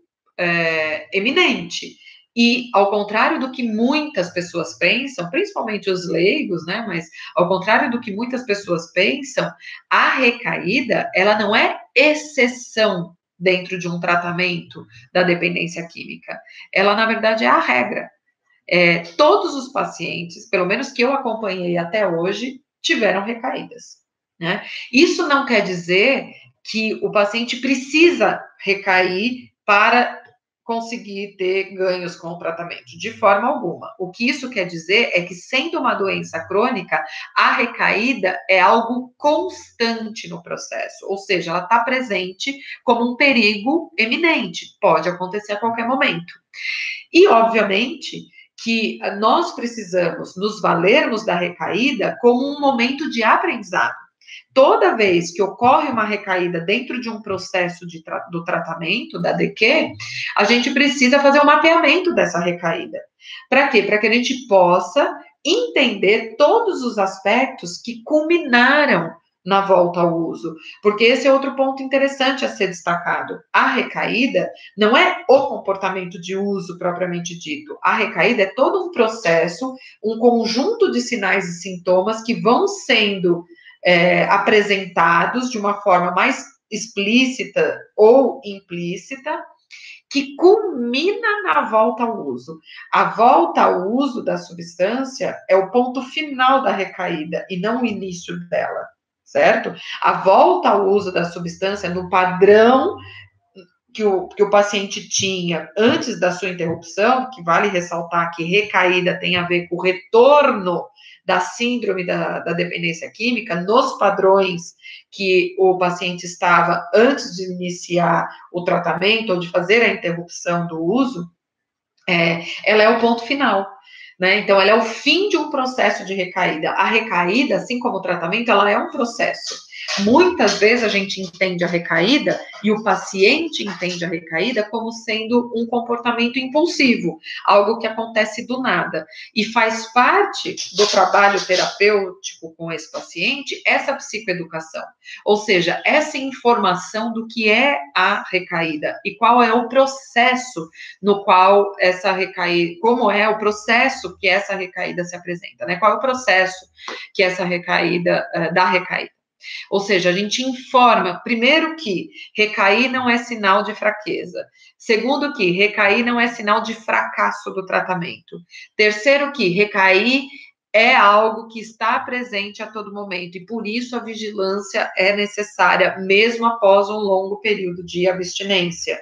eminente. E, ao contrário do que muitas pessoas pensam, principalmente os leigos, né, mas ao contrário do que muitas pessoas pensam, a recaída, ela não é exceção dentro de um tratamento da dependência química. Ela, na verdade, é a regra. Todos os pacientes, pelo menos que eu acompanhei até hoje, tiveram recaídas, né? Isso não quer dizer que o paciente precisa recair para conseguir ter ganhos com o tratamento, de forma alguma. O que isso quer dizer é que, sendo uma doença crônica, a recaída é algo constante no processo, ou seja, ela está presente como um perigo eminente, pode acontecer a qualquer momento. E, obviamente, que nós precisamos nos valermos da recaída como um momento de aprendizado. Toda vez que ocorre uma recaída dentro de um processo do tratamento, da DQ, a gente precisa fazer um mapeamento dessa recaída. Para quê? Para que a gente possa entender todos os aspectos que culminaram na volta ao uso, porque esse é outro ponto interessante a ser destacado. A recaída não é o comportamento de uso propriamente dito. A recaída é todo um processo, um conjunto de sinais e sintomas que vão sendo apresentados de uma forma mais explícita ou implícita, que culmina na volta ao uso. A volta ao uso da substância é o ponto final da recaída e não o início dela, certo? A volta ao uso da substância no padrão que o paciente tinha antes da sua interrupção, que vale ressaltar que recaída tem a ver com o retorno da síndrome da dependência química nos padrões que o paciente estava antes de iniciar o tratamento ou de fazer a interrupção do uso, ela é o ponto final. Né? Então, ela é o fim de um processo de recaída. A recaída, assim como o tratamento, ela é um processo. Muitas vezes a gente entende a recaída e o paciente entende a recaída como sendo um comportamento impulsivo, algo que acontece do nada. E faz parte do trabalho terapêutico com esse paciente essa psicoeducação, ou seja, essa informação do que é a recaída e qual é o processo no qual essa recaída, como é o processo que essa recaída se apresenta, né? Qual é o processo que essa recaída, da recaída. Ou seja, a gente informa, primeiro, que recair não é sinal de fraqueza. Segundo, que recair não é sinal de fracasso do tratamento. Terceiro, que recair é algo que está presente a todo momento e, por isso, a vigilância é necessária, mesmo após um longo período de abstinência.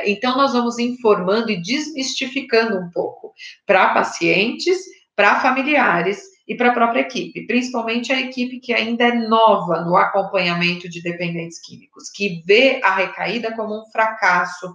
Então, nós vamos informando e desmistificando um pouco para pacientes, para familiares e para a própria equipe, principalmente a equipe que ainda é nova no acompanhamento de dependentes químicos, que vê a recaída como um fracasso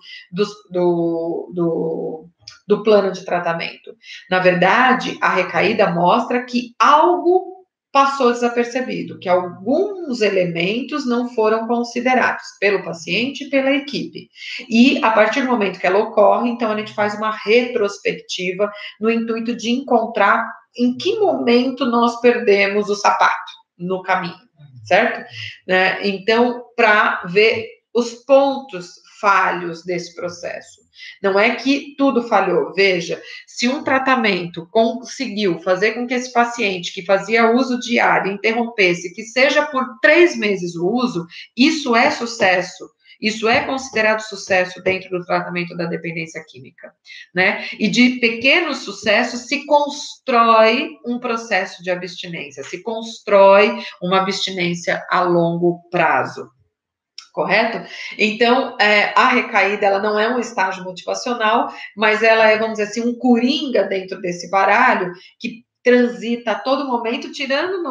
do plano de tratamento. Na verdade, a recaída mostra que algo passou desapercebido, que alguns elementos não foram considerados pelo paciente e pela equipe. E, a partir do momento que ela ocorre, então, a gente faz uma retrospectiva no intuito de encontrar em que momento nós perdemos o sapato no caminho, certo? Então, para ver os pontos falhos desse processo. Não é que tudo falhou. Veja, se um tratamento conseguiu fazer com que esse paciente que fazia uso diário interrompesse, que seja por 3 meses o uso, isso é sucesso. Isso é considerado sucesso dentro do tratamento da dependência química, né? E de pequenos sucessos se constrói um processo de abstinência, se constrói uma abstinência a longo prazo. Correto? Então, a recaída, ela não é um estágio motivacional, mas ela é, vamos dizer assim, um coringa dentro desse baralho que transita a todo momento, tirando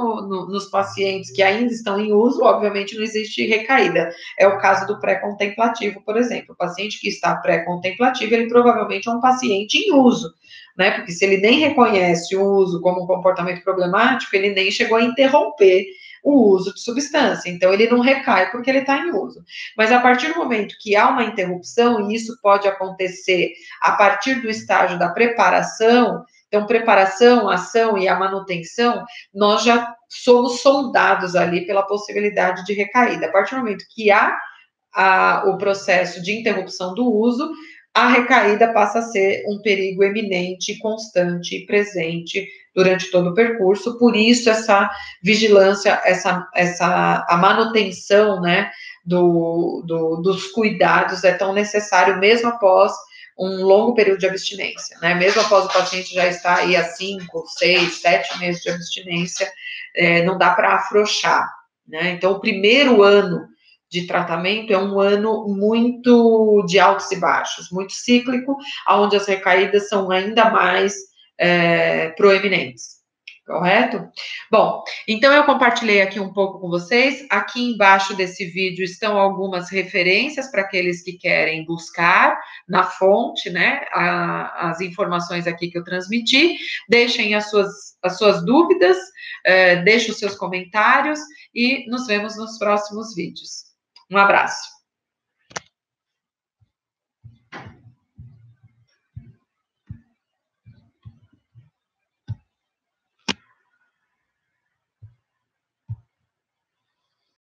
nos pacientes que ainda estão em uso, obviamente não existe recaída. É o caso do pré-contemplativo, por exemplo. O paciente que está pré-contemplativo, ele provavelmente é um paciente em uso, né? Porque se ele nem reconhece o uso como um comportamento problemático, ele nem chegou a interromper o uso de substância, então ele não recai porque ele está em uso. Mas a partir do momento que há uma interrupção, e isso pode acontecer a partir do estágio da preparação, então preparação, ação e a manutenção, nós já somos sondados ali pela possibilidade de recaída. A partir do momento que há o processo de interrupção do uso, a recaída passa a ser um perigo eminente, constante e presente durante todo o percurso. Por isso, essa vigilância, a manutenção, né, dos cuidados é tão necessário, mesmo após um longo período de abstinência, né? Mesmo após o paciente já estar aí há 5, 6, 7 meses de abstinência, não dá para afrouxar, né? Então, o primeiro ano de tratamento, é um ano muito de altos e baixos, muito cíclico, onde as recaídas são ainda mais proeminentes. Correto? Bom, então eu compartilhei aqui um pouco com vocês. Aqui embaixo desse vídeo estão algumas referências para aqueles que querem buscar na fonte, né, as informações aqui que eu transmiti. Deixem as suas dúvidas, deixem os seus comentários e nos vemos nos próximos vídeos. Um abraço.